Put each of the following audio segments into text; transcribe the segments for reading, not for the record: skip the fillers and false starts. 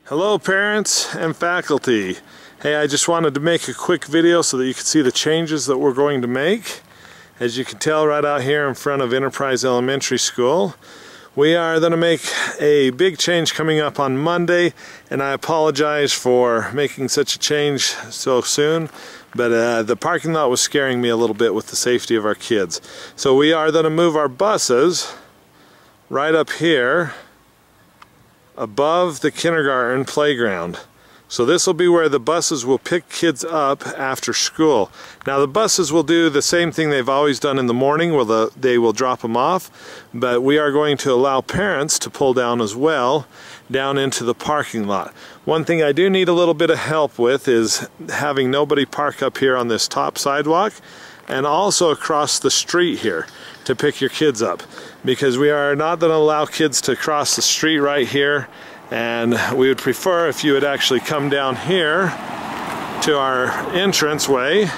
Hello parents and faculty. Hey, I just wanted to make a quick video so that you can see the changes that we're going to make. As you can tell right out here in front of Enterprise Elementary School, we are going to make a big change coming up on Monday, and I apologize for making such a change so soon, but the parking lot was scaring me a little bit with the safety of our kids. So we are going to move our buses right up here above the kindergarten playground. So this will be where the buses will pick kids up after school. Now the buses will do the same thing they've always done in the morning, where they will drop them off, but we are going to allow parents to pull down as well, down into the parking lot. One thing I do need a little bit of help with is having nobody park up here on this top sidewalk and also across the street here to pick your kids up, because we are not going to allow kids to cross the street right here, and we would prefer if you would actually come down here to our entranceway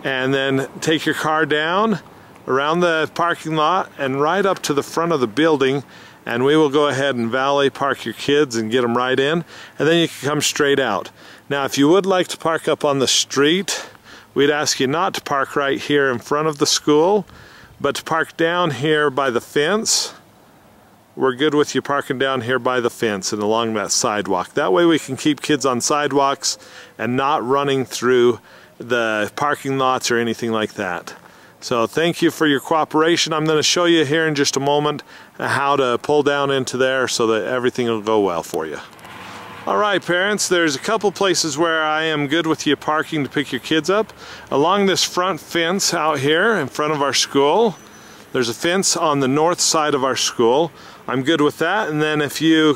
and then take your car down around the parking lot and right up to the front of the building, and we will go ahead and valet park your kids and get them right in, and then you can come straight out. Now if you would like to park up on the street, we'd ask you not to park right here in front of the school, but to park down here by the fence. We're good with you parking down here by the fence and along that sidewalk. That way we can keep kids on sidewalks and not running through the parking lots or anything like that. So thank you for your cooperation. I'm going to show you here in just a moment how to pull down into there so that everything will go well for you. Alright parents, there's a couple places where I am good with you parking to pick your kids up. Along this front fence out here in front of our school, there's a fence on the north side of our school. I'm good with that, and then if you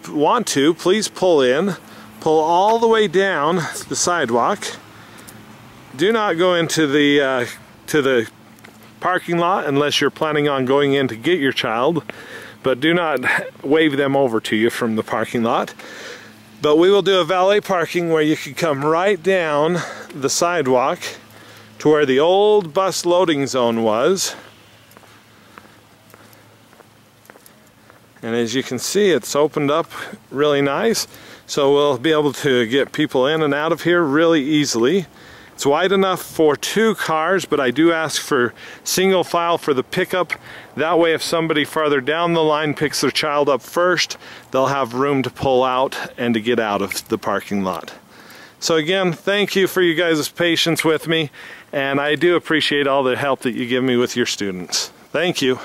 want to, please pull all the way down the sidewalk. Do not go into the to the parking lot unless you're planning on going in to get your child, but do not wave them over to you from the parking lot. But we will do a valet parking where you can come right down the sidewalk to where the old bus loading zone was. And as you can see, it's opened up really nice, so we'll be able to get people in and out of here really easily. It's wide enough for 2 cars, but I do ask for single file for the pickup. That way if somebody farther down the line picks their child up first, they'll have room to pull out and to get out of the parking lot. So again, thank you for you guys' patience with me, and I do appreciate all the help that you give me with your students. Thank you.